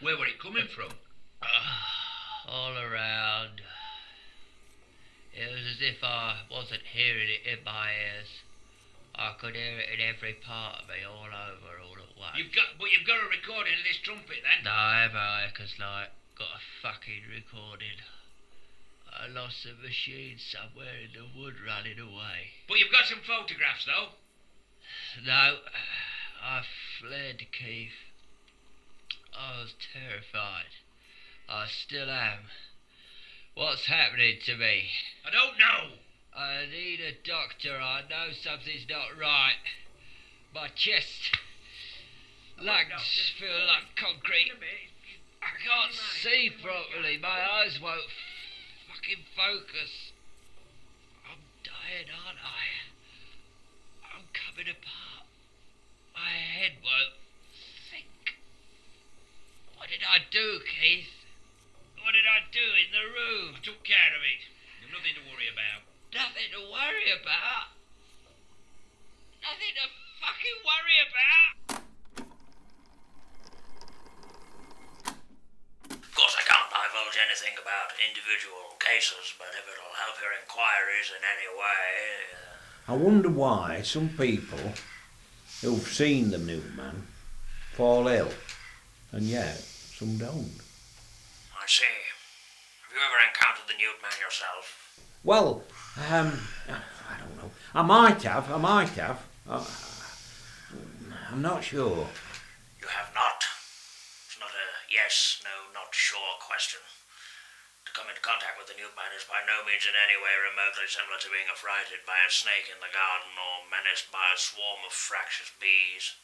Where were it coming from? All around. It was as if I wasn't hearing it in my ears. I could hear it in every part of me, all over, all at once. You've got a recording of this trumpet then? No, I haven't, 'cause like, got a fucking recording. I lost the machine somewhere in the wood running away. But you've got some photographs though? No, I fled, Keith. I was terrified. I still am. What's happening to me? I don't know. I need a doctor. I know something's not right. My chest, lungs feel like concrete. I can't see properly. My eyes won't fucking focus. I'm dying, aren't I? I'm coming apart. My head won't think. What did I do, Keith? What did I do in the room? I took care of it. You've nothing to worry about. Nothing to worry about? Nothing to fucking worry about? Of course I can't divulge divulge anything about individual cases, but if it'll help your inquiries in any way... I wonder why some people who've seen the Newt-Man fall ill, and yet some don't. I see. Have you ever encountered the Newt-Man yourself? Well, I don't know. I might have. I'm not sure. You have not. It's not a yes, no, not sure question. To come into contact with the Newt-Man is by no means in any way remotely similar to being affrighted by a snake in the garden or menaced by a swarm of fractious bees.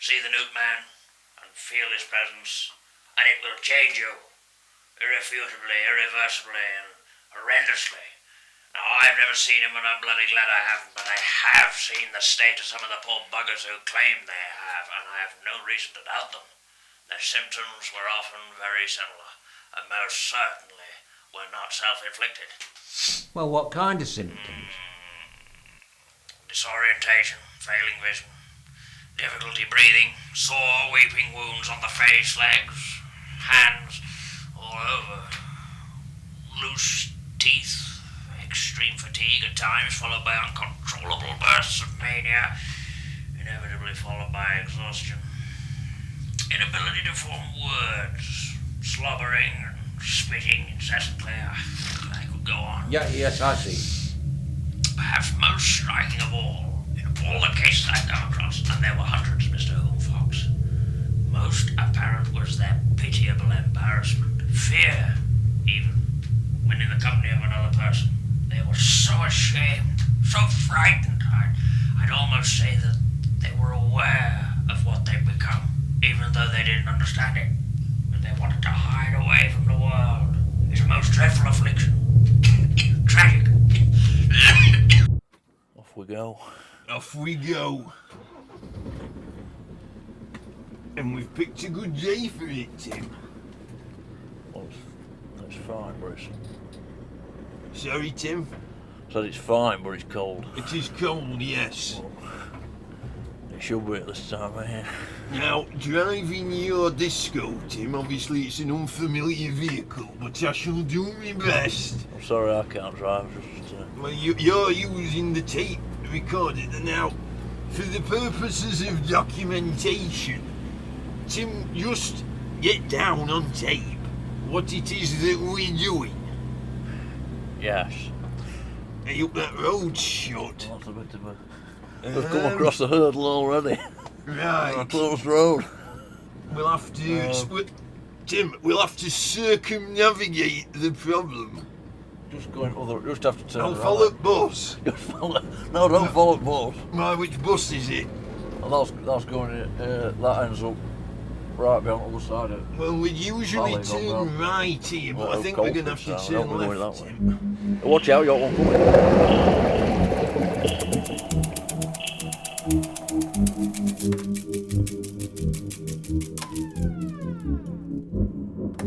See the Newt-Man and feel his presence, and it will change you. Irrefutably, irreversibly, and horrendously. Now, I've never seen him, and I'm bloody glad I haven't, but I have seen the state of some of the poor buggers who claim they have, and I have no reason to doubt them. Their symptoms were often very similar, and most certainly were not self-inflicted. Well, what kind of symptoms? Disorientation, failing vision, difficulty breathing, sore, weeping wounds on the face, legs, hands, all over, loose teeth, extreme fatigue at times, followed by uncontrollable bursts of mania, inevitably followed by exhaustion, inability to form words, slobbering and spitting incessantly. I could go on. Yes, I see. Perhaps most striking of all, in all the cases I've come across, and there were hundreds, Mr. Hoon-Fox, most apparent was their pitiable embarrassment, fear, even, when in the company of another person. They were so ashamed, so frightened, I'd almost say that they were aware of what they'd become, even though they didn't understand it. But they wanted to hide away from the world. It's a most dreadful affliction. Tragic. Off we go. Off we go. And we've picked a good day for it, Tim. Well, it's fine, Bruce. Sorry, Tim? Said it's fine, but it's cold. It is cold, yes. Well, it should be at this time of year. Now, driving your disco, Tim, obviously it's an unfamiliar vehicle, but I shall do my best. I'm sorry I can't drive, just... Well, you're using the tape recorder. Now, for the purposes of documentation, Tim, just get down on tape what it is that we're doing. Yes. Hey, up that road shut. Well, that's a bit of a... We've come across the hurdle already. Right. On a closed road. We'll have to... Tim, we'll have to circumnavigate the problem. Just have to turn Don't around. follow the bus. No, don't follow the bus. Why, which bus is it? And that's going in, that ends up right behind the other side of it. Well, we usually Valley, not turn right here, but Well, I think we're going to have to culprits now. I don't turn wanna go left, that way. Tim. Watch out, you got one coming.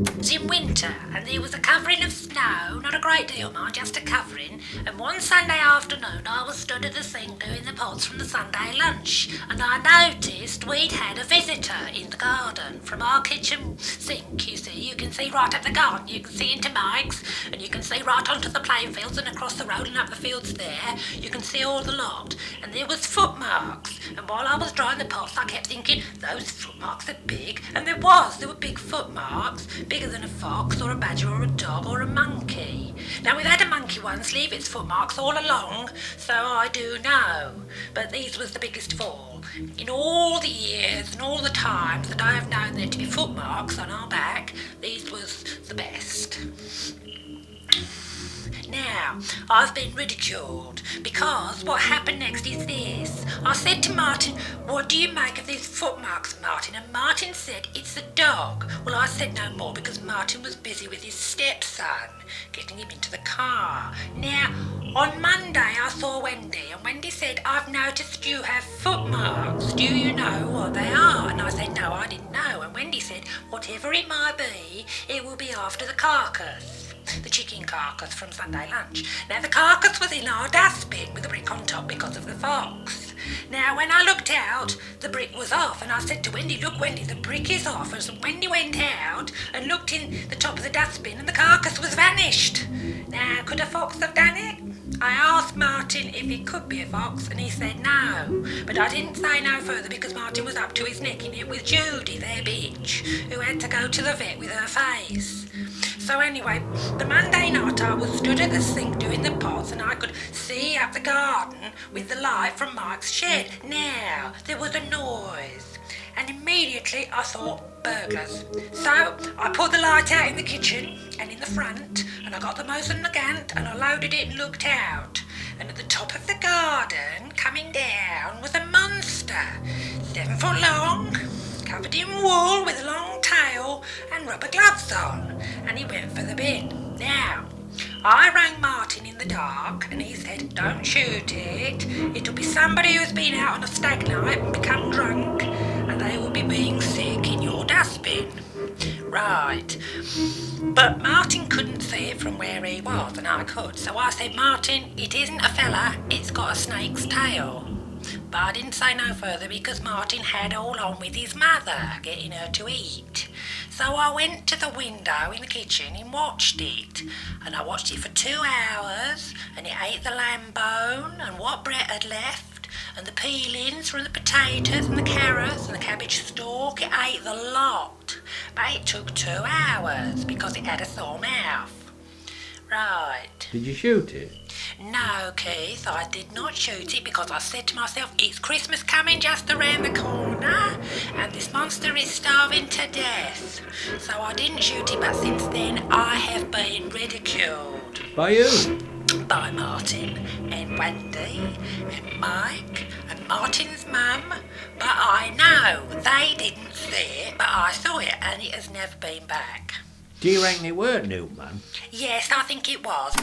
It was in winter, and there was a covering of snow, not a great deal, mind, just a covering, and one Sunday afternoon I was stood at the sink doing the pots from the Sunday lunch, and I noticed we'd had a visitor in the garden. From our kitchen sink, you see, you can see right at the garden, you can see into Mike's, and you can see right onto the playing fields and across the road and up the fields there, you can see all the lot, and there was footmarks, and while I was drying the pots I kept thinking, those footmarks are big, and there were big footmarks, bigger than a fox or a badger or a dog or a monkey. Now we've had a monkey once leave its footmarks all along, so I do know, but these was the biggest of all. In all the years and all the times that I have known there to be footmarks on our back, these was the best. Now, I've been ridiculed, because what happened next is this. I said to Martin, what do you make of these footmarks, Martin? And Martin said, it's a dog. Well, I said no more because Martin was busy with his stepson, getting him into the car. Now, on Monday I saw Wendy, and Wendy said, I've noticed you have footmarks. Do you know what they are? And I said, no, I didn't know. And Wendy said, whatever it might be, it will be after the carcass. the chicken carcass from Sunday lunch. Now, the carcass was in our dustbin with a brick on top because of the fox. Now, when I looked out, the brick was off, and I said to Wendy, "Look, Wendy, the brick is off." And Wendy went out and looked in the top of the dustbin, and the carcass was vanished. Now, could a fox have done it? I asked Martin if it could be a fox, and he said no. But I didn't say no further because Martin was up to his neck in it with Judy, their bitch, who had to go to the vet with her face. So anyway, the Monday night I was stood at the sink doing the pots, and I could see up the garden with the light from Mike's shed. Now, there was a noise, and immediately I thought, burglars. So I pulled the light out in the kitchen and in the front, and I got the Mosin Nagant and I loaded it and looked out. And at the top of the garden, coming down, was a monster, 7 foot long, covered in wool with a long tail and rubber gloves on, and he went for the bin. Now, I rang Martin in the dark, and he said, "Don't shoot it. It'll be somebody who's been out on a stag night and become drunk, and they will be being sick in your dustbin." Right. But Martin couldn't see it from where he was, and I could. So I said, "Martin, it isn't a fella, it's got a snake's tail." But I didn't say no further because Martin had all on with his mother, getting her to eat. So I went to the window in the kitchen and watched it. And I watched it for 2 hours, and it ate the lamb bone and what Brett had left, and the peelings from the potatoes and the carrots and the cabbage stalk. It ate the lot. But it took 2 hours because it had a sore mouth. Right. Did you shoot it? No, Keith, I did not shoot it because I said to myself, it's Christmas coming just around the corner and this monster is starving to death. So I didn't shoot it, but since then I have been ridiculed. By who? By Martin and Wendy and Mike and Martin's mum. But I know they didn't see it, but I saw it and it has never been back. Do you reckon it weren't Newt-Man? Yes, I think it was.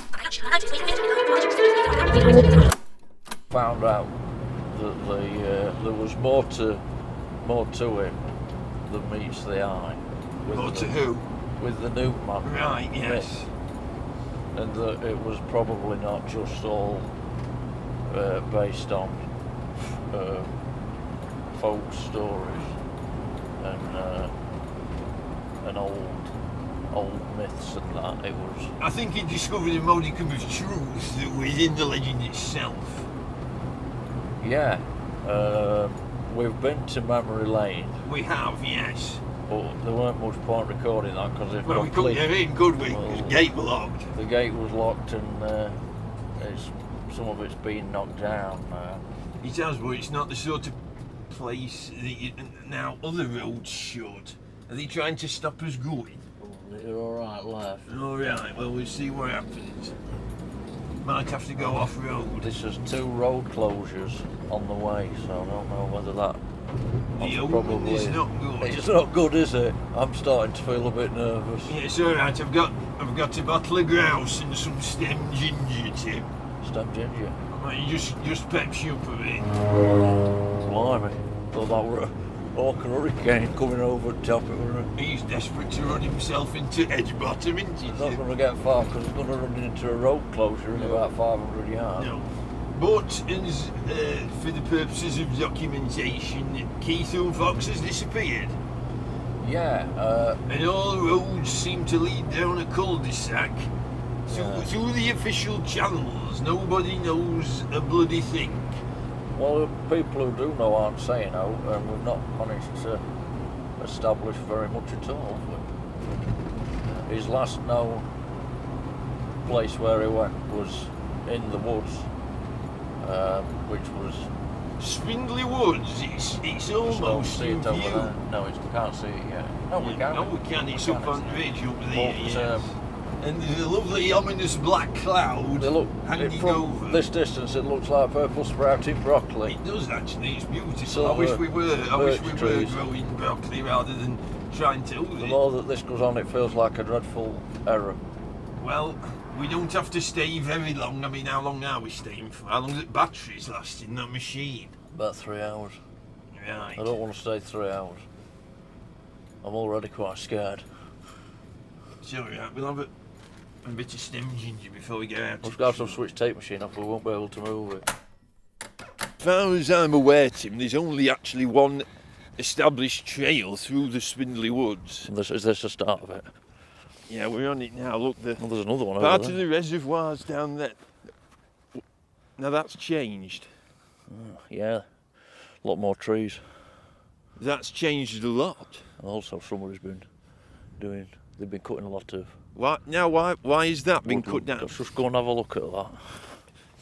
Found out that there was more to it than meets the eye. More to who? With the Newt-Man. Right, yes. And that it was probably not just all based on folk stories and old myths and that. It was. I think he discovered a modicum of truth that was in the legend itself. Yeah. We've been to Memory Lane. We have, yes. But there weren't much point recording that because they've Well, we couldn't get in, could we? The gate was locked. The gate was locked and some of it's been knocked down. It has, but it's not the sort of place that now other roads should. Are they trying to stop us going? You're alright left. Alright, well, we'll see what happens. Might have to go off-road. This is 2 road closures on the way, so I don't know whether that... The omen is not good. It's not good, is it? I'm starting to feel a bit nervous. Yeah, it's alright, I've got a bottle of grouse and some stem ginger, Tim. Stem ginger? Right, just peps you up a bit. Blimey. Thought that were a Hawker hurricane coming over the top of it. He's desperate to run himself into Edgebottom, isn't he? He's not going to get far because he's going to run into a road closure in about 500 yards. No. But as, for the purposes of documentation, Keith Hoon-Fox has disappeared. Yeah. And all roads seem to lead down a cul-de-sac. Through the official channels, nobody knows a bloody thing. Well, the people who do know aren't saying out, and we've not managed to establish very much at all. But his last known place where he went was in the woods, which was... Spindley Woods, it's almost see it in over view. there. No, we can't see it yet. No, we can. No, we can, it's up on the ridge up there, But, yes. And there's a lovely ominous black cloud hanging from over. this distance it looks like purple sprouted broccoli. It does actually, it's beautiful. So, I wish we were trees. growing broccoli rather than trying to The more that this goes on, it feels like a dreadful error. Well, we don't have to stay very long. I mean, how long are we staying for? How long does batteries last in that machine? About 3 hours. Right. I don't want to stay 3 hours. I'm already quite scared. It's alright, we'll have a bit of stem ginger before we go out. Let's go have some switch tape machine off, we won't be able to move it. As far as I'm aware, Tim, there's only actually one established trail through the Spindley Woods. And is this the start of it? Yeah, we're on it now. Look, Well, there's another one part over of there. the reservoir's down there. Now that's changed. Yeah, a lot more trees. That's changed a lot. And also somebody's been doing, they've been cutting a lot of... Why has that been cut woodland. down? Let's just go and have a look at that.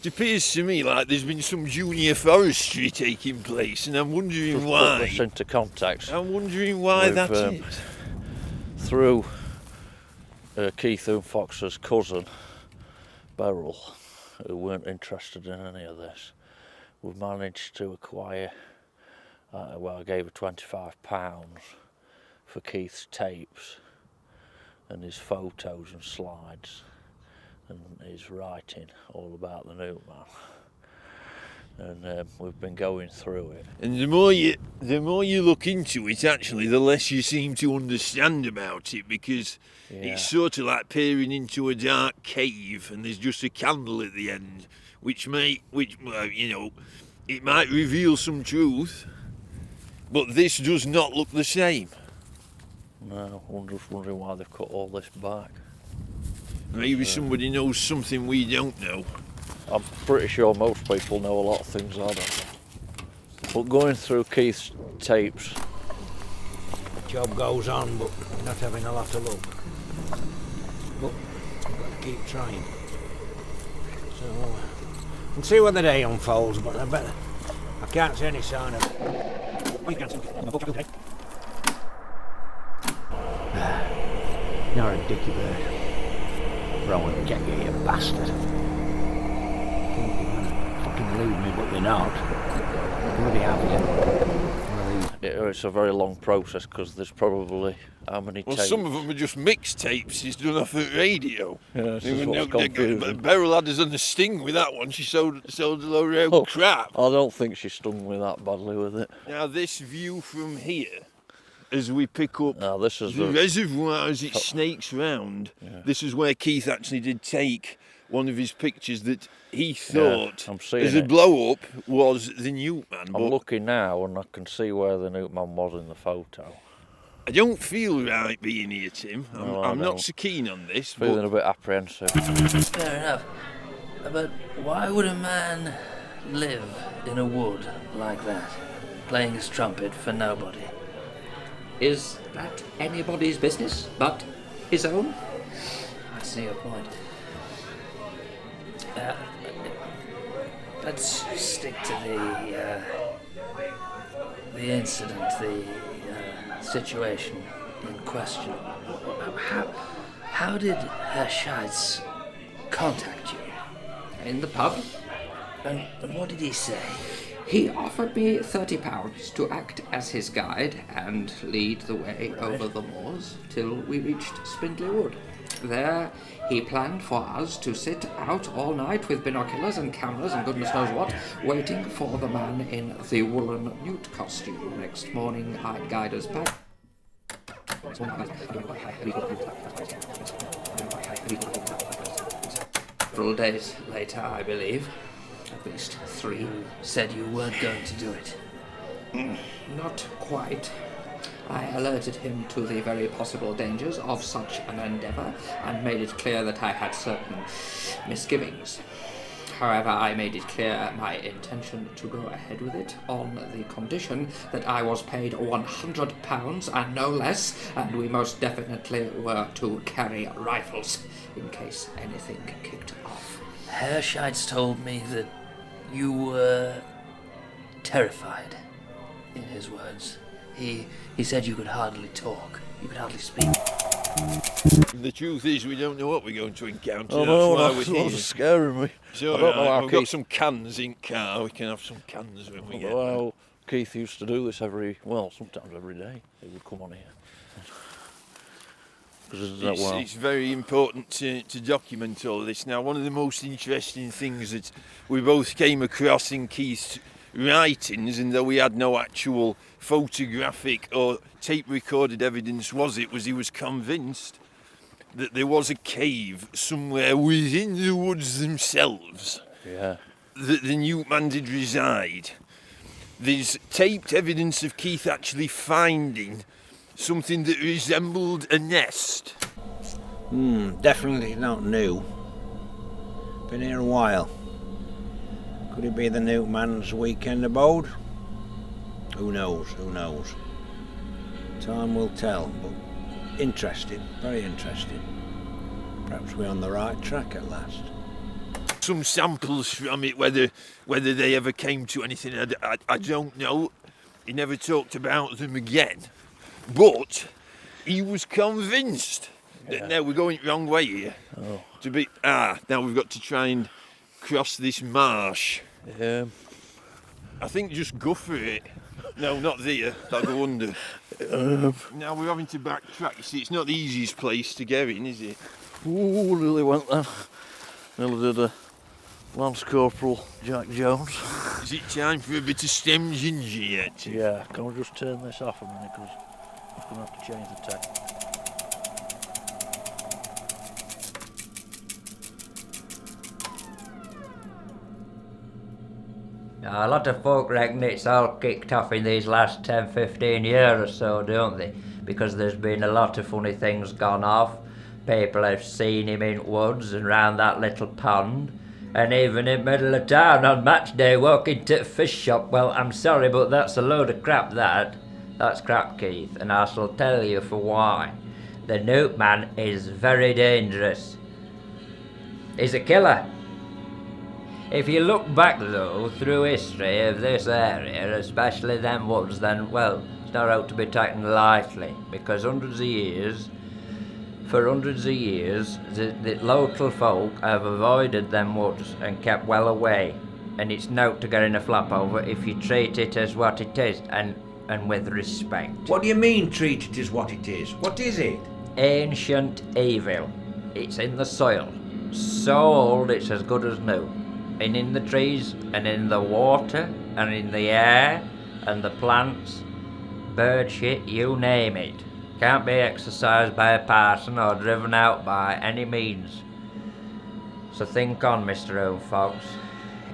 It appears to me like there's been some junior forestry taking place, and I'm wondering Just put why. this into context. I'm wondering why With, that's um, it. Through Keith Hoon-Fox's cousin, Beryl, who weren't interested in any of this, we've managed to acquire, I gave her £25 for Keith's tapes and his photos and slides and his writing all about the Newt-Man. And we've been going through it. And the more you look into it, actually, the less you seem to understand about it, because it's sort of like peering into a dark cave, and there's just a candle at the end, which it might reveal some truth, but this does not look the same. No, I'm just wondering why they've cut all this back. Maybe somebody knows something we don't know. I'm pretty sure most people know a lot of things I don't. But going through Keith's tapes, Job goes on, but we're not having a lot of luck. But we've got to keep trying. So, we'll see when the day unfolds, but I can't see any sign of it. You're a dicky bird. Rowan, get you, you bastard. Think you're gonna fucking leave me, but you're not. Bloody have you. it's a very long process because there's probably how many Well, tapes? some of them are just mixtapes he's done off at radio. Yeah, this is what's confusing. Beryl had us on the sting with that one. She sold a load of Oh, crap. I don't think she stung me that badly with it. Now this view from here, as we pick up Now this is the the reservoir as it snakes round, this is where Keith actually did take one of his pictures that he thought, I'm seeing as a it. blow-up, was the Newt-Man. I'm But looking now and I can see where the Newt-Man was in the photo. I don't feel right being here, Tim. No, I I'm not don't. so keen on this. Feeling But a bit apprehensive. Fair enough. But why would a man live in a wood like that, playing his trumpet for nobody? Is that anybody's business but his own? I see your point. Let's stick to the incident, the situation in question. How did Herr Scheitz contact you? In the pub? And what did he say? He offered me £30 to act as his guide and lead the way over the moors till we reached Spindley Wood. There, he planned for us to sit out all night with binoculars and cameras and goodness knows what, waiting for the man in the woolen newt costume. Next morning, I'd guide us back. Several days later, I believe, at least 3, Said you weren't going to do it. not quite. I alerted him to the very possible dangers of such an endeavour and made it clear that I had certain misgivings. However, I made it clear my intention to go ahead with it on the condition that I was paid £100 and no less, and we most definitely were to carry rifles in case anything kicked off. Herr Scheitz told me that you were terrified, in his words. He said you could hardly talk, you could hardly speak. the truth is, we don't know what we're going to encounter. Oh no, That's why that's we're here. what's scaring me. So, I don't know how we've got Keith... some cans in car. We can have some cans when we get there. Well, Keith used to do this sometimes every day. He would come on here. 'Cause isn't that well? It's very important to document all of this. Now, one of the most interesting things that we both came across in Keith's writings, and though we had no actual photographic or tape recorded evidence, was he was convinced that there was a cave somewhere within the woods themselves Yeah. that the Newt-Man did reside. There's taped evidence of Keith actually finding something that resembled a nest. Definitely not new. Been here a while. Could it be the Newt-Man's weekend abode? Who knows, who knows. Time will tell, but interesting, very interesting. Perhaps we're on the right track at last. Some samples from it, whether they ever came to anything, I don't know. He never talked about them again. But he was convinced that now we're going the wrong way here. Oh. Now we've got to try and cross this marsh. Yeah. I think just go for it. No, not there. That'll go under. Now we're having to backtrack. You see, it's not the easiest place to get in, is it? Ooh, nearly went then. Nearly did a Lance Corporal Jack Jones. Is it time for a bit of stem ginger yet? Yeah, can we just turn this off a minute, because I'm going to have to change the tack. Now, a lot of folk reckon it's all kicked off in these last 10-15 years or so, don't they? Because there's been a lot of funny things gone off. People have seen him in woods and round that little pond, and even in middle of town on match day walking to a fish shop. Well, I'm sorry, but that's a load of crap, that. That's crap, Keith, and I shall tell you for why. The Newt-Man is very dangerous. He's a killer. If you look back, though, through history of this area, especially them woods, then, well, it's not out to be taken lightly, because for hundreds of years, the local folk have avoided them woods and kept well away, and it's not to get in a flap over if you treat it as what it is, and with respect. What do you mean, treat it as what it is? What is it? Ancient evil. It's in the soil. So old it's as good as new. And in the trees, and in the water, and in the air, and the plants, bird shit, you name it. Can't be exercised by a parson or driven out by any means. So think on, Mr. Hoon-Fox.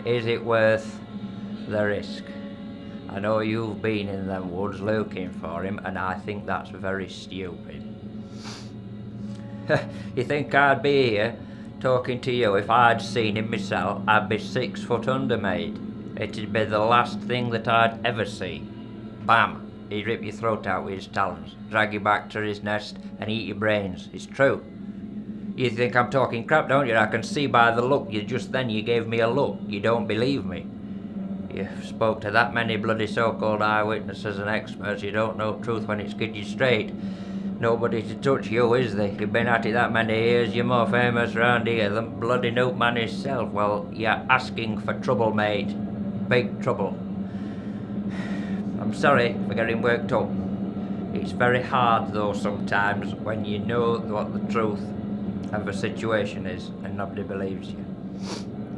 Is it worth the risk? I know you've been in them woods looking for him, and I think that's very stupid. You think I'd be here talking to you if I'd seen him myself? I'd be 6 foot under, mate. It'd be the last thing that I'd ever see. Bam! He'd rip your throat out with his talons, drag you back to his nest, and eat your brains. It's true. You think I'm talking crap, don't you? I can see by the look. You gave me a look. You don't believe me. You spoke to that many bloody so-called eyewitnesses and experts. You don't know truth when it's skid you straight. Nobody to touch you, is there? You've been at it that many years. You're more famous round here than bloody Newt-Man himself. Well, you're asking for trouble, mate. Big trouble. I'm sorry for getting worked up. It's very hard, though, sometimes when you know what the truth of a situation is and nobody believes you.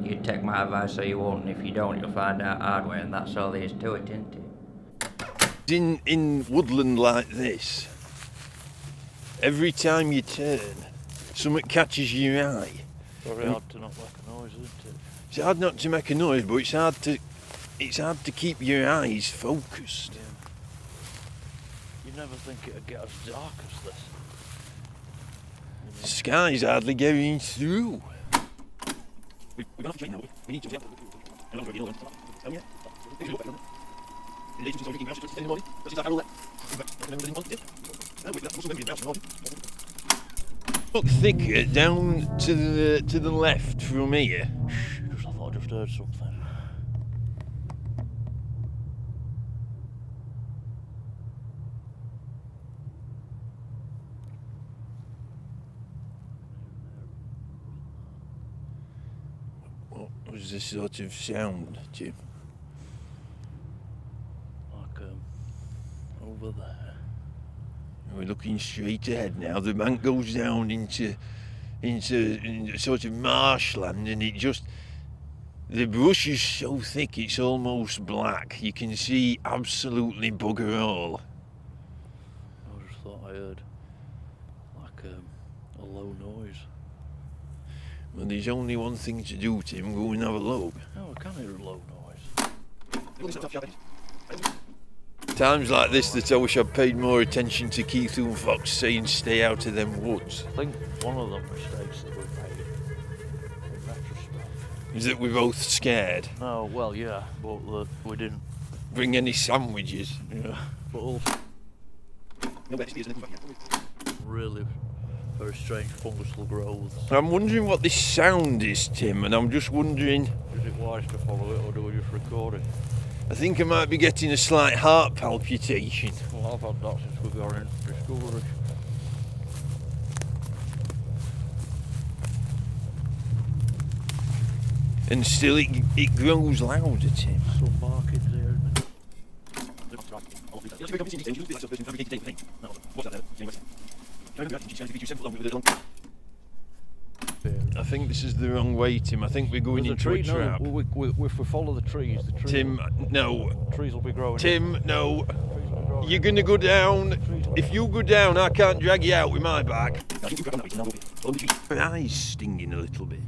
You take my advice or you won't, and if you don't, you'll find out hard way, and that's all there is to it, isn't it? In woodland like this, every time you turn, something catches your eye. Very hard to not make a noise, isn't it? It's hard not to make a noise, but it's hard to keep your eyes focused. Yeah. You never think it'd get as dark as this. The sky's hardly getting through. We need to look thicker down to the left from here. Because I thought I just heard something. What was the sort of sound, Jim? Like over there. We're looking straight ahead now. The bank goes down into sort of marshland, and the brush is so thick it's almost black. You can see absolutely bugger all. I just thought I heard like a low noise. Well, there's only one thing to do, Tim. Go and have a look. No, I can't hear a low noise. Times like this that I wish I'd paid more attention to Keith Hoon-Fox saying stay out of them woods. I think one of the mistakes that we've made in retrospect Is that we're both scared. no, well, yeah, but that we didn't. Bring any sandwiches. Yeah, but also really very strange fungal growths. I'm wondering what this sound is, Tim, and I'm just wondering, Is it wise to follow it or do we just record it? I think I might be getting a slight heart palpitation. Well, I've had that since we got in Discovery. And still it grows louder, Tim. Some markings here. I think this is the wrong way, Tim. I think we're going into a trap. No, if we follow the trees, Tim, no. trees will be growing. Tim, no. You're going to go down. If you go down, I can't drag you out with my back. My eyes stinging a little bit.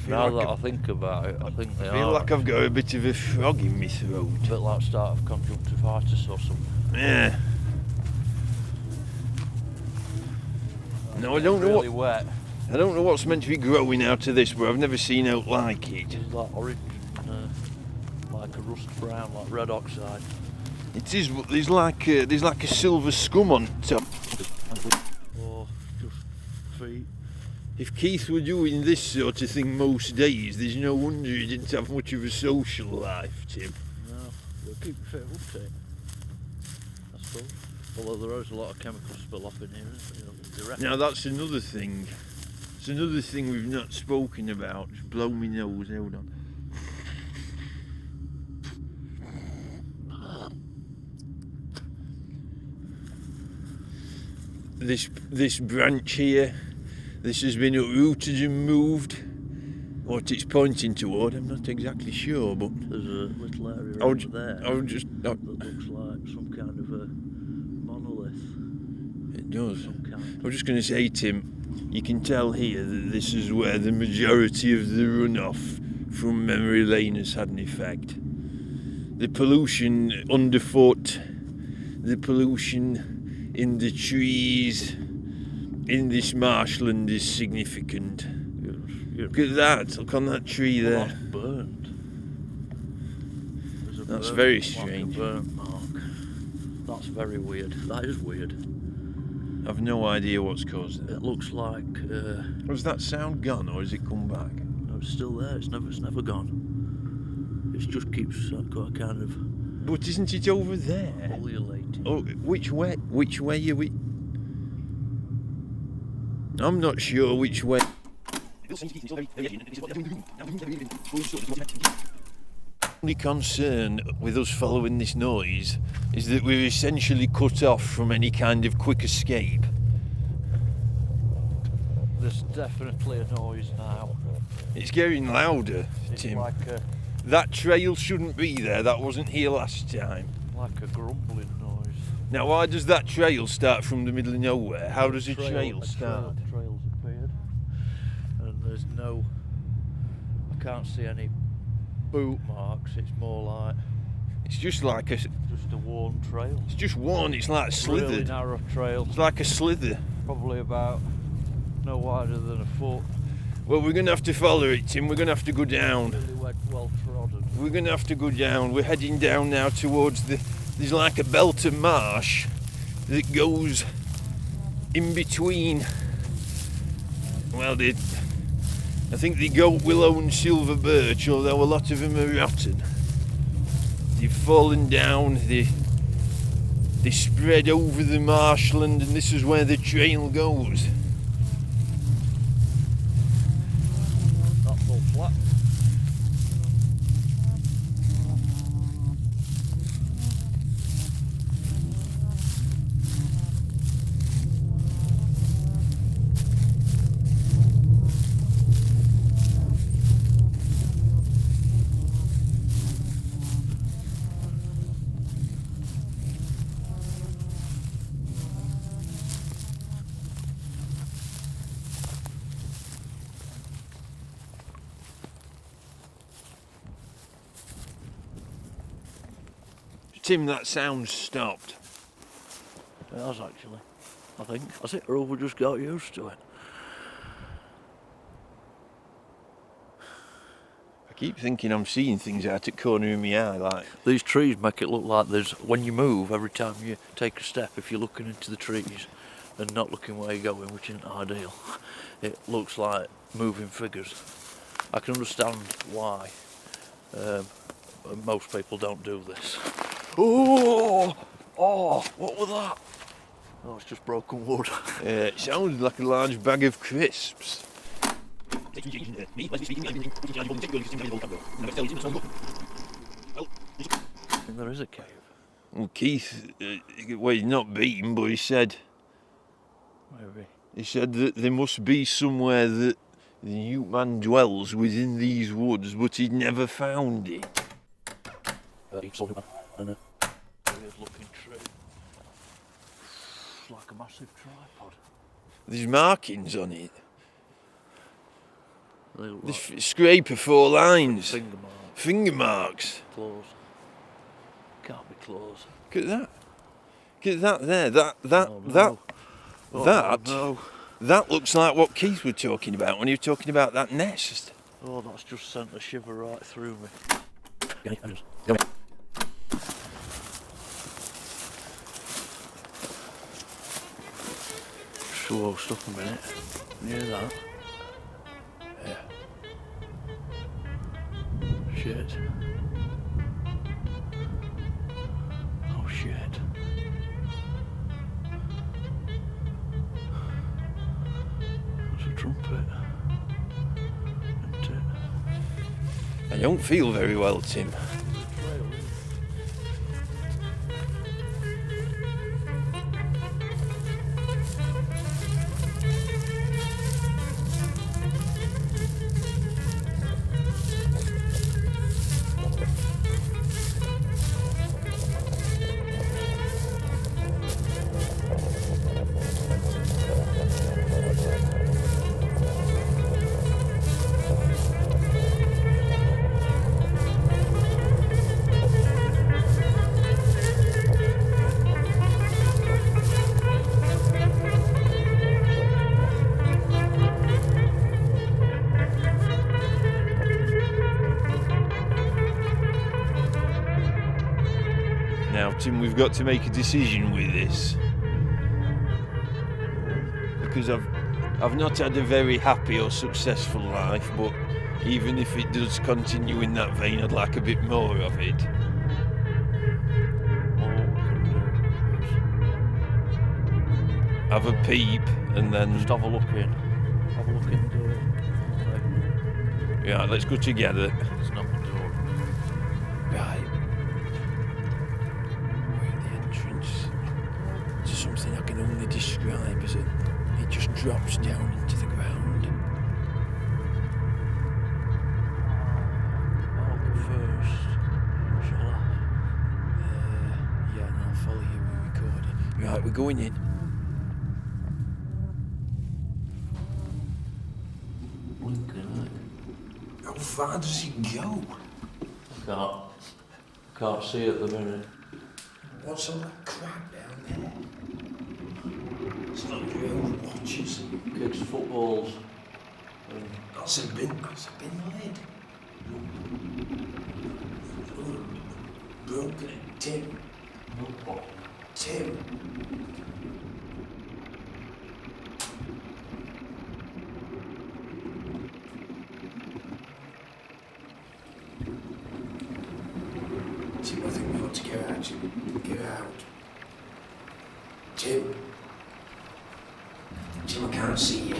Now that I think about it, I think they I feel are. like I've got a bit of a frog in my throat. A bit like start of conjunctivitis or something. Yeah. No, I don't know Really what. wet. I don't know what's meant to be growing out of this, but I've never seen out like it. It's like orange, like a rust brown, like red oxide. It is. There's like a silver scum on top. Or just feet. If Keith were doing this sort of thing most days, there's no wonder he didn't have much of a social life, Tim. No, we'll keep fit, won't it? I suppose. Although there is a lot of chemical spill off in here, isn't there? Now that's another thing. It's another thing we've not spoken about. Just blow me nose. Hold on. This branch here, this has been uprooted and moved. What it's pointing toward, I'm not exactly sure, but There's a little area over there that that looks like some kind of a monolith. It does. Some kind. I was just going to say, Tim, you can tell here that this is where the majority of the runoff from Memory Lane has had an effect. The pollution underfoot, the pollution in the trees, in this marshland is significant. Look at that, look on that tree Well, there. that's burnt. There's a That's burnt, very like a strange. burnt mark. That's very weird. That is weird. I've no idea what's caused it. It looks like Was that sound gone or has it come back? no, it's still there. It's never gone. It just keeps got a kind of But isn't it over there? ululating. Oh, which way? Which way are we? I'm not sure which way. The only concern with us following this noise is that we're essentially cut off from any kind of quick escape. There's definitely a noise now. It's getting louder, It's Tim. like a That trail shouldn't be there. That wasn't here last time. grumbling noise. Now, why does that trail start from the middle of nowhere? How does a trail start? Trail's appeared, and there's no. I can't see any boot marks. It's more like It's just like a. just a worn trail. It's just worn. It's like Really slithered. narrow trail, It's like a slither. probably about no wider than a foot. Well, we're going to have to follow it, Tim. We're going to have to go down. Really well trodden. We're going to have to go down. We're heading down now towards the... There's like a belt of marsh that goes in between... Well, I think they goat willow and silver birch, although a lot of them are rotten. They've fallen down, they spread over the marshland, and this is where the trail goes. That's all flat. Tim, that sound's stopped. It has actually, I think. Has it? Or have we just got used to it? I keep thinking I'm seeing things out at the corner of my eye, like... These trees make it look like there's, when you move, every time you take a step, if you're looking into the trees and not looking where you're going, which isn't ideal, it looks like moving figures. I can understand why most people don't do this. Oh, what was that? Oh, it's just broken wood. it sounded like a large bag of crisps. I think there is a cave. Well, Keith, well, he's not beaten, but he said... Maybe. He said that there must be somewhere that the Newt-Man dwells within these woods, but he'd never found it. It's all and a weird looking tree. It's like a massive tripod. There's markings on it. They look There's like scrape of 4 lines. finger marks. Finger marks. Claws. Can't be claws. Look at that. Look at that there. Oh, no. Oh, that no. That looks like what Keith was talking about when he was talking about that nest. Oh, that's just sent a shiver right through me. So stop a minute. Near that. Yeah. Shit. Oh shit. That's a trumpet. Isn't it? I don't feel very well, Tim. Now, Tim, we've got to make a decision with this. Because I've not had a very happy or successful life, but even if it does continue in that vein, I'd like a bit more of it. Have a peep and then... Just have a look in. Have a look in the door. Yeah, let's go together. It's not the door. Right. We're at the entrance to something I can only describe as it just drops down into the ground. I'll go first. Shall I? Yeah, and I'll follow you, we're recording. Right, we're going in. How far does it go? Can't see at the minute. What's all that crap down there? It's not real watches. Kids' footballs. That's a bin lid. Broken it. Tim. Tim. Tim, I think we ought to get out. Get out. Tim. Tim, I can't see you.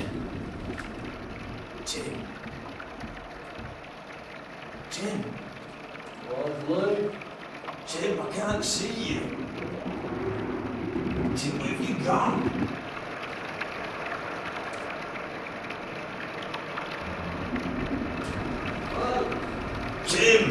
Tim. Tim. Lovely. Tim, I can't see you. Tim, where have you gone? Tim!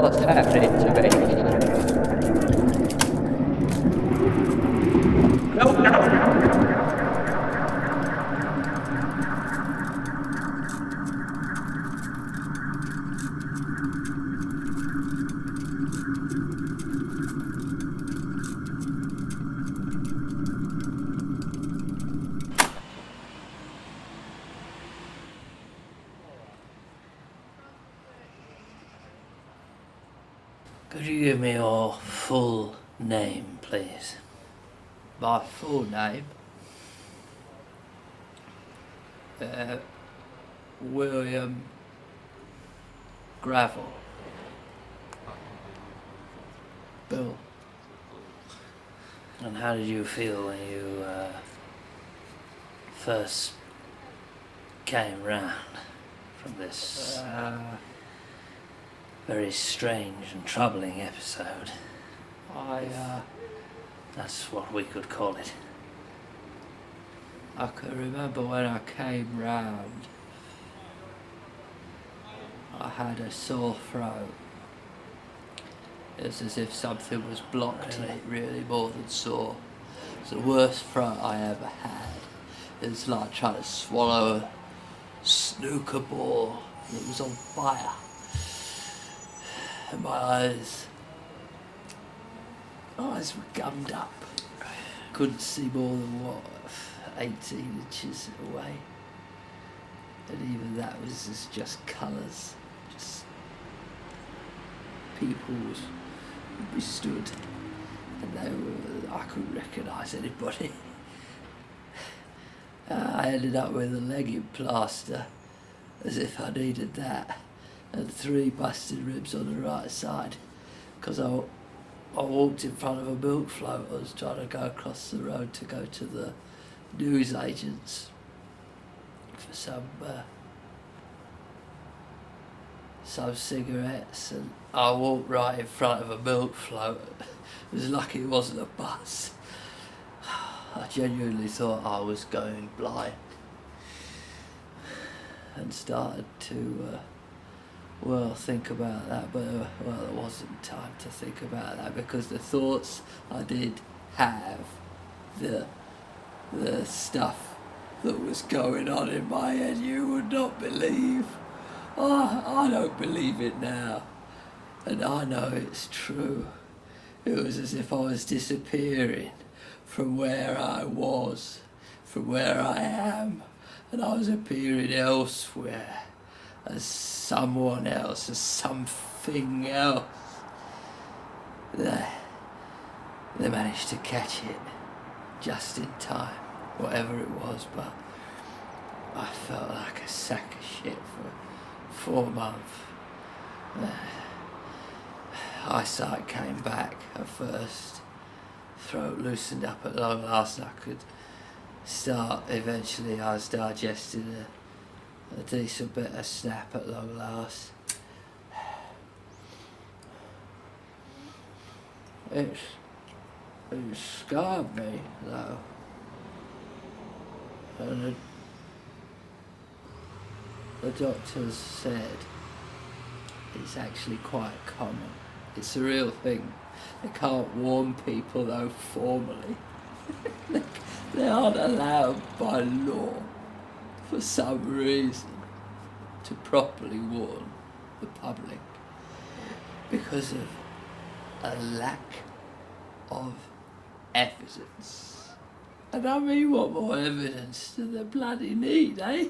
what's happening to me. Could you give me your full name, please? My full name? William Graville. Bill. And how did you feel when you first came round from this very strange and troubling episode? That's what we could call it. I can remember when I came round, I had a sore throat. It was as if something was blocked in it, really, more than sore. It's the worst throat I ever had. It was like trying to swallow a snooker ball that was on fire. And my eyes were gummed up. Couldn't see more than 18 inches away. And even that was just colours. Just people we stood and I couldn't recognise anybody. I ended up with a legging plaster, as if I needed that, and 3 busted ribs on the right side, because I walked in front of a milk float. I was trying to go across the road to go to the newsagents for some cigarettes, and I walked right in front of a milk float. It was lucky it wasn't a bus. I genuinely thought I was going blind, and started to think about that, but there wasn't time to think about that, because the thoughts I did have, the stuff that was going on in my head, you would not believe. I don't believe it now, and I know it's true. It was as if I was disappearing from where I was, from where I am, and I was appearing elsewhere, as someone else, as something else. They managed to catch it just in time, whatever it was, but I felt like a sack of shit for 4 months. Eyesight came back at first, throat loosened up at long last, and I could start. Eventually I was digesting a decent bit of snap at long last. It scarred me though, and the doctors said it's actually quite common. It's a real thing. They can't warn people though formally. They aren't allowed by law, for some reason, to properly warn the public because of a lack of evidence. And I mean, what more evidence do they bloody need, eh?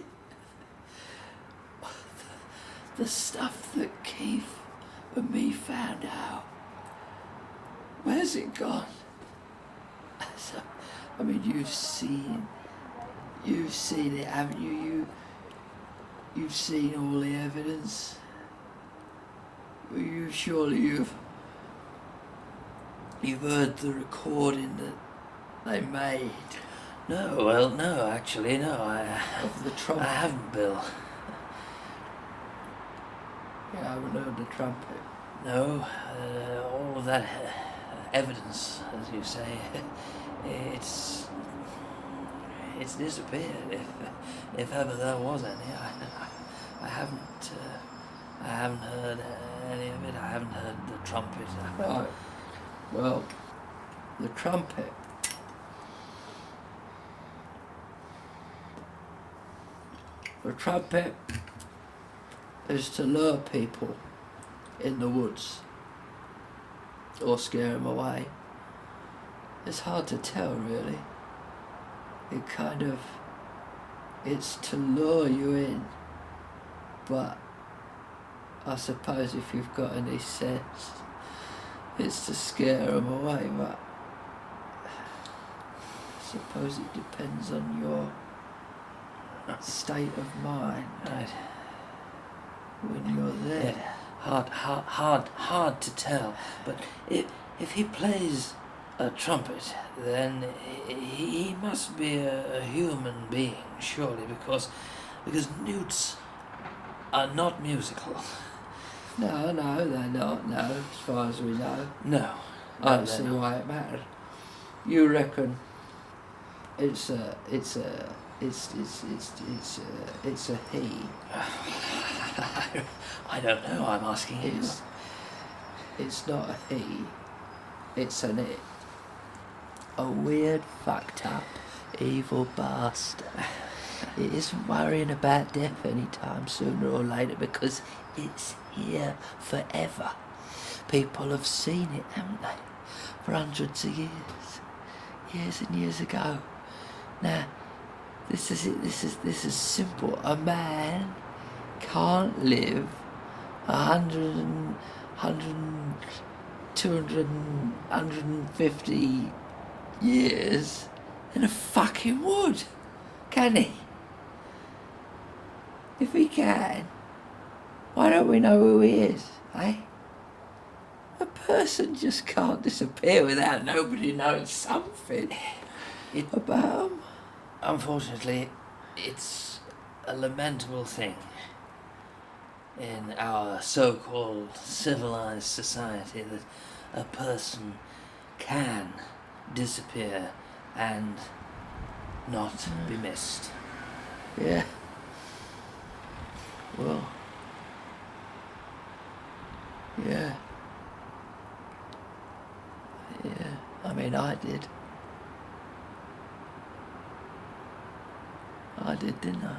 The stuff that Keith and me found out, where's it gone? So, I mean, you've seen it, haven't you? You've seen all the evidence. You've heard the recording that they made. No, actually, Of the trumpet. I haven't, Bill. You haven't heard the trumpet. No, all of that evidence, as you say, it's disappeared. If ever there was any, I haven't heard any of it. I haven't heard the trumpet. Right. Well, the trumpet. The trumpet is to lure people in the woods or scare them away. It's hard to tell, really. It's to lure you in, but I suppose if you've got any sense, it's to scare them away, but I suppose it depends on your state of mind. Right. When you're there. Yeah. Hard to tell. But if he plays a trumpet, then he must be a human being, surely, because newts are not musical. No, they're not, no, as far as we know. No. I don't see why it matters. You reckon it's a he? I don't know, I'm asking you. It's not a he, it's an it. A weird, fucked up, evil bastard. It isn't worrying about death anytime sooner or later because it's here forever. People have seen it, haven't they? For hundreds of years. Years and years ago. Now, this is it, this is simple. A man can't live 100, 200, 150 years in a fucking wood, can he? If he can, why don't we know who he is, eh? A person just can't disappear without nobody knowing something about him. Unfortunately, it's a lamentable thing in our so-called civilized society that a person can disappear and not be missed. Yeah. Well. Yeah. Yeah. I mean, I did. I did, didn't I?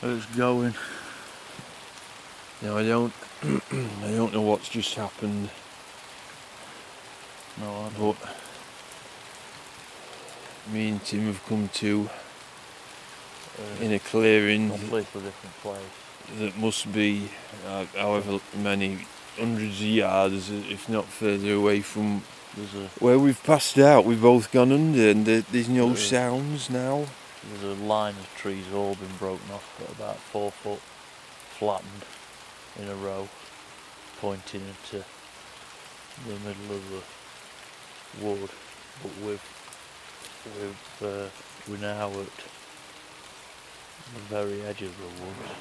It's going. Now I don't know what's just happened. No, but me and Tim have come to in a clearing completely different place. that must be however many hundreds of yards, if not further away from where we've passed out. We've both gone under and there's no sounds now. There's a line of trees all been broken off, but about 4 foot flattened in a row, pointing into the middle of the wood. But we're now at the very edge of the woods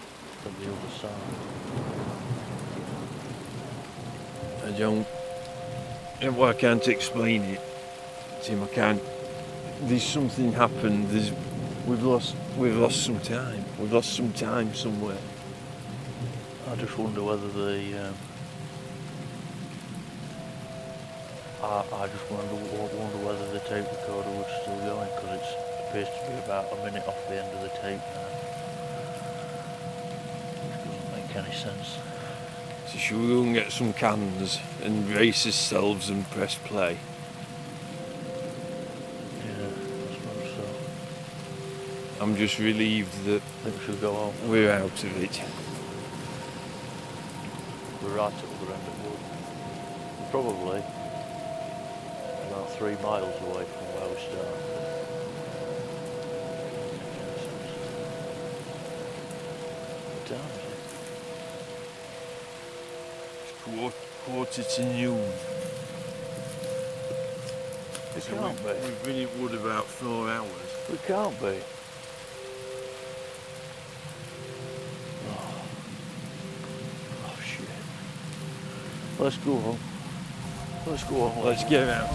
at the other side. I can't explain it, Tim. I can't. There's something happened. We've lost some time. We've lost some time somewhere. I just wonder whether I just wonder whether the tape recorder was still going, because it appears to be about a minute off the end of the tape now, which doesn't make any sense. So should we go and get some cans and brace ourselves and press play? Yeah, I suppose so. I'm just relieved that I think we should go home. we're out of it. We're right at the other end of the wood. Probably about 3 miles away from where we started. What time is it? It's quarter to noon. It So can't be. we've been in wood about 4 hours. It can't be. Oh shit. Let's go home. Let's go home. Let's get out.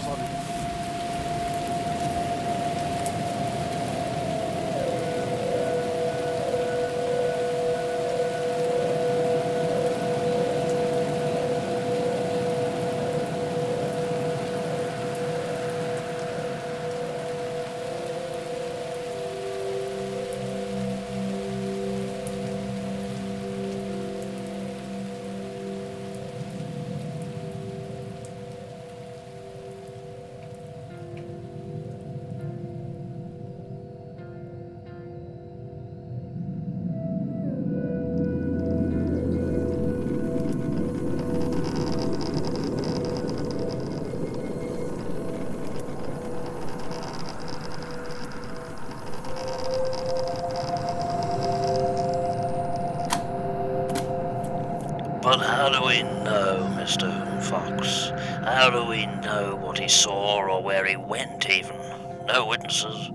But how do we know, Mr. Fox? How do we know what he saw or where he went, even? No witnesses.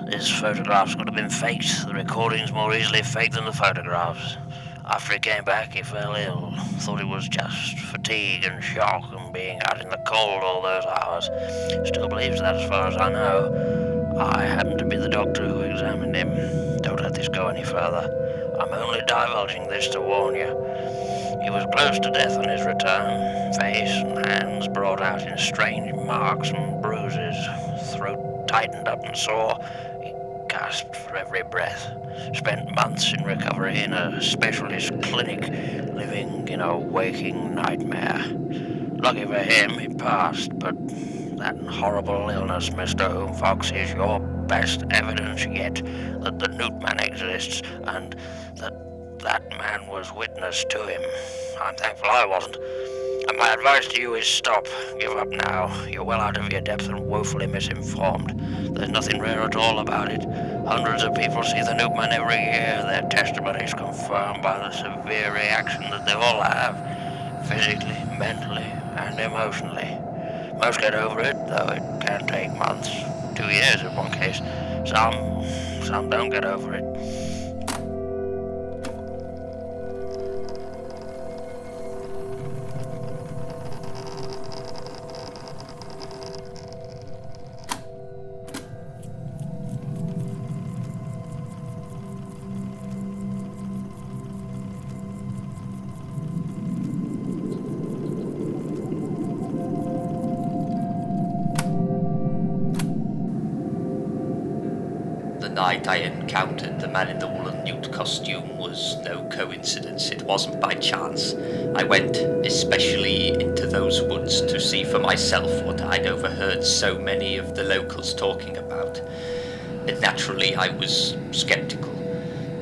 His photographs could have been faked. The recording's more easily faked than the photographs. After he came back, he fell ill. Thought it was just fatigue and shock and being out in the cold all those hours. Still believes that, as far as I know. I happen to be the doctor who examined him. Don't let this go any further. I'm only divulging this to warn you. He was close to death on his return. Face and hands brought out in strange marks and bruises. Throat tightened up and sore. He gasped for every breath. Spent months in recovery in a specialist clinic, living in a waking nightmare. Lucky for him, he passed, but that horrible illness, Mr. Hoon-Fox, is your best evidence yet that the Newt-Man exists, and that man was witness to him. I'm thankful I wasn't. And my advice to you is stop. Give up now. You're well out of your depth and woefully misinformed. There's nothing rare at all about it. Hundreds of people see the Newt-Man every year. Their testimonies confirmed by the severe reaction that they all have, physically, mentally, and emotionally. Most get over it, though it can take months, 2 years in one case. Some don't get over it. The night I encountered the man in the woolen newt costume was no coincidence. It wasn't by chance. I went especially into those woods to see for myself what I'd overheard so many of the locals talking about. And naturally, I was skeptical.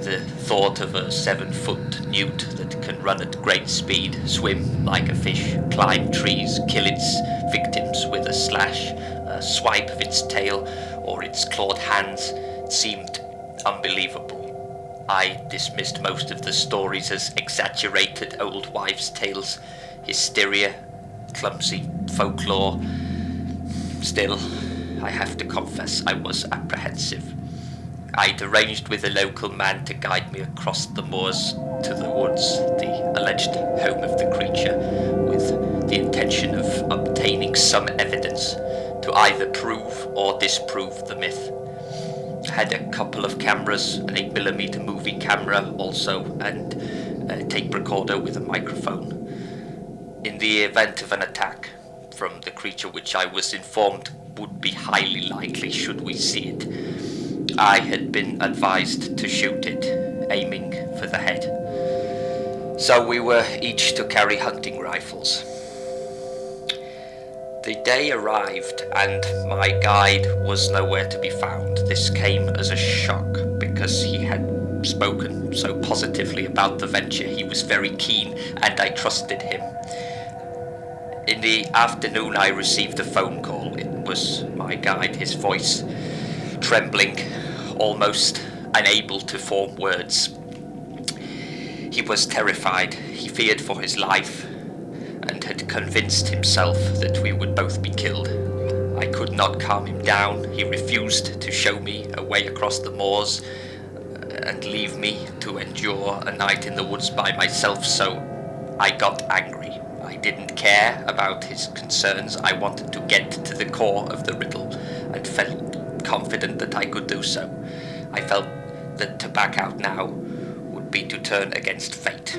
The thought of a 7-foot newt that can run at great speed, swim like a fish, climb trees, kill its victims with a slash, a swipe of its tail, or its clawed hands seemed unbelievable. I dismissed most of the stories as exaggerated old wives' tales, hysteria, clumsy folklore. Still, I have to confess I was apprehensive. I'd arranged with a local man to guide me across the moors to the woods, the alleged home of the creature, with the intention of obtaining some evidence to either prove or disprove the myth. I had a couple of cameras, an 8mm movie camera also, and a tape recorder with a microphone. In the event of an attack from the creature, which I was informed would be highly likely should we see it, I had been advised to shoot it, aiming for the head. So we were each to carry hunting rifles. The day arrived and my guide was nowhere to be found. This came as a shock because he had spoken so positively about the venture. He was very keen and I trusted him. In the afternoon I received a phone call. It was my guide, his voice trembling, almost unable to form words. He was terrified. He feared for his life and had convinced himself that we would both be killed. I could not calm him down. He refused to show me a way across the moors and leave me to endure a night in the woods by myself, so I got angry. I didn't care about his concerns. I wanted to get to the core of the riddle and felt confident that I could do so. I felt that to back out now would be to turn against fate.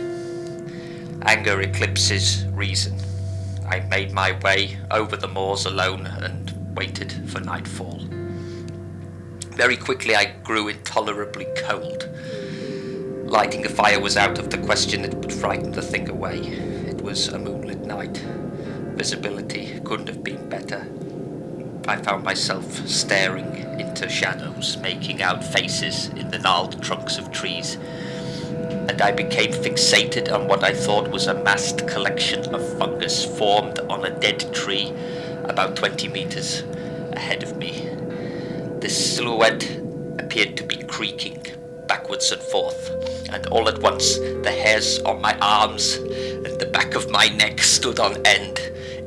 Anger eclipses reason. I made my way over the moors alone and waited for nightfall. Very quickly I grew intolerably cold. Lighting a fire was out of the question. It would frighten the thing away. It was a moonlit night. Visibility couldn't have been better. I found myself staring into shadows, making out faces in the gnarled trunks of trees, and I became fixated on what I thought was a massed collection of fungus formed on a dead tree about 20 meters ahead of me. This silhouette appeared to be creaking backwards and forth, and all at once the hairs on my arms and the back of my neck stood on end.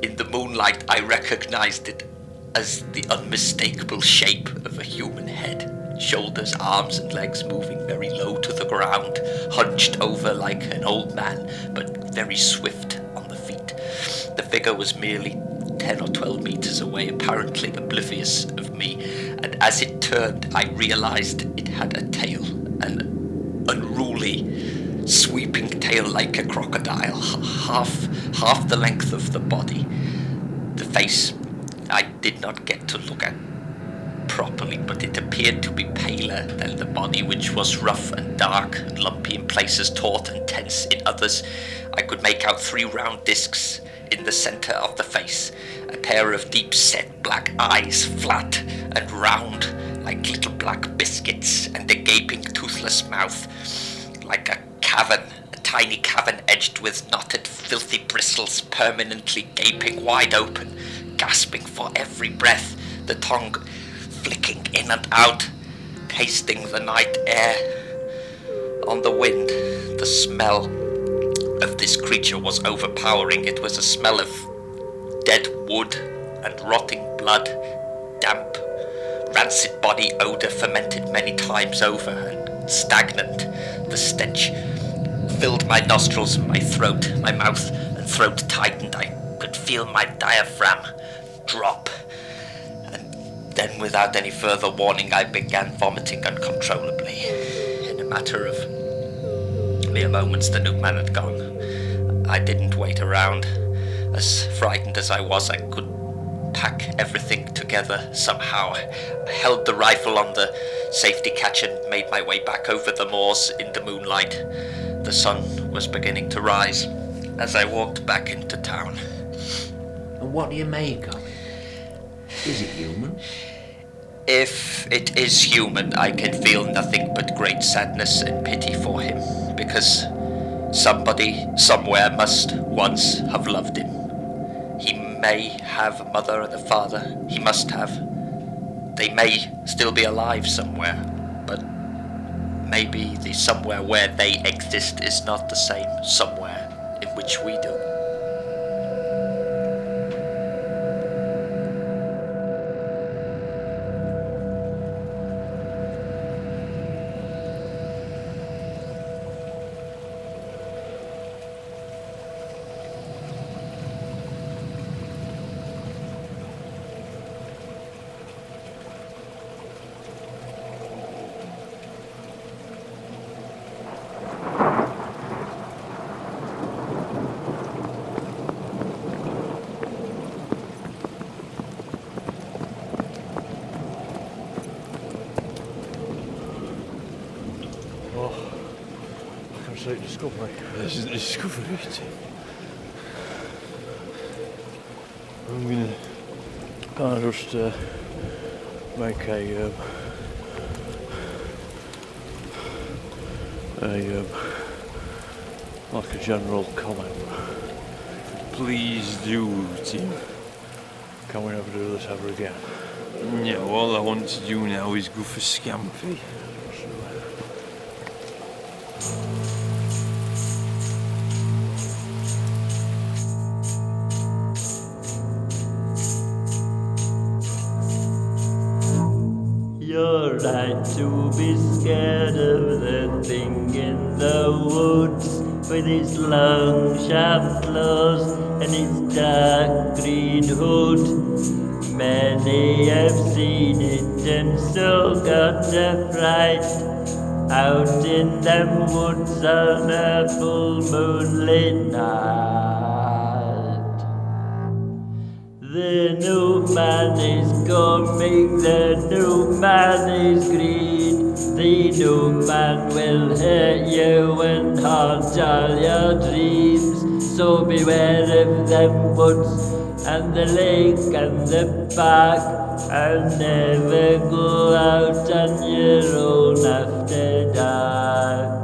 In the moonlight I recognized it as the unmistakable shape of a human head, shoulders, arms and legs moving very low to the ground, hunched over like an old man, but very swift on the feet. The figure was merely 10 or 12 meters away, apparently oblivious of me, and as it turned I realized it had a tail, an unruly, sweeping tail like a crocodile, half the length of the body. The face I did not get to look at properly, but it appeared to be paler than the body, which was rough and dark and lumpy in places, taut and tense in others. I could make out 3 round discs in the center of the face, a pair of deep-set black eyes, flat and round like little black biscuits, and a gaping toothless mouth like a cavern, a tiny cavern edged with knotted filthy bristles, permanently gaping wide open, gasping for every breath, the tongue flicking in and out, tasting the night air. On the wind, the smell of this creature was overpowering. It was a smell of dead wood and rotting blood, damp, rancid body odor fermented many times over and stagnant. The stench filled my nostrils and my throat. My mouth and throat tightened. I could feel my diaphragm drop. And then, without any further warning, I began vomiting uncontrollably. In a matter of mere moments, the Newt-Man had gone. I didn't wait around. As frightened as I was, I could pack everything together somehow. I held the rifle on the safety catch and made my way back over the moors in the moonlight. The sun was beginning to rise as I walked back into town. And what do you make of it? Is it human? If it is human, I can feel nothing but great sadness and pity for him, because somebody somewhere must once have loved him. He may have a mother and a father. He must have. They may still be alive somewhere, but maybe the somewhere where they exist is not the same somewhere in which we do. Discovery. This is the discovery, I'm gonna kind of just make a like a general comment. Please do, Tim. Can we never do this ever again? Yeah, all I want to do now is go for Scampy. You're right to be scared of the thing in the woods, with its long sharp claws and its dark green hood. Many have seen it and so got a fright out in them woods on a full moonlit night. The Newt-Man is coming, the Newt-Man is green. The Newt-Man will hurt you and haunt all your dreams. So beware of them woods and the lake and the park, and never go out on your own after dark.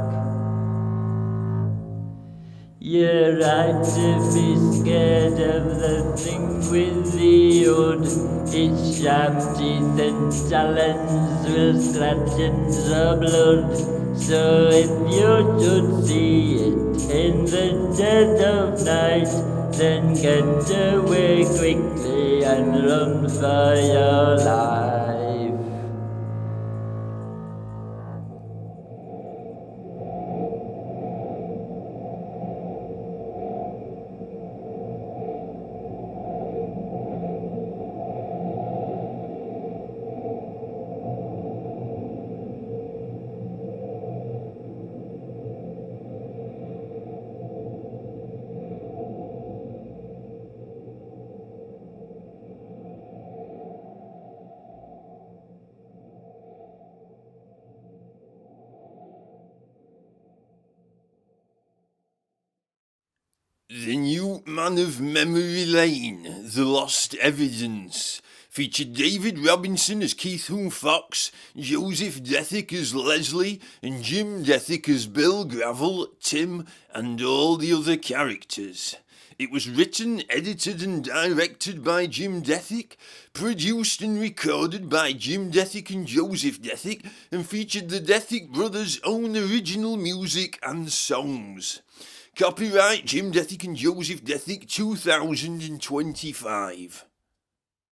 You're right to be scared of the thing with the hood. Its sharp teeth and talons will scratch and draw blood. So if you should see it in the dead of night, then get away quickly and run for your life. The Newt-Man of Memory Lane, The Lost Evidence, featured David Robinson as Keith Hoon-Fox, Joseph Dethick as Leslie, and Jim Dethick as Bill, Graville, Tim, and all the other characters. It was written, edited and directed by Jim Dethick, produced and recorded by Jim Dethick and Joseph Dethick, and featured the Dethick Brothers' own original music and songs. Copyright Jim Dethick and Joseph Dethick 2025.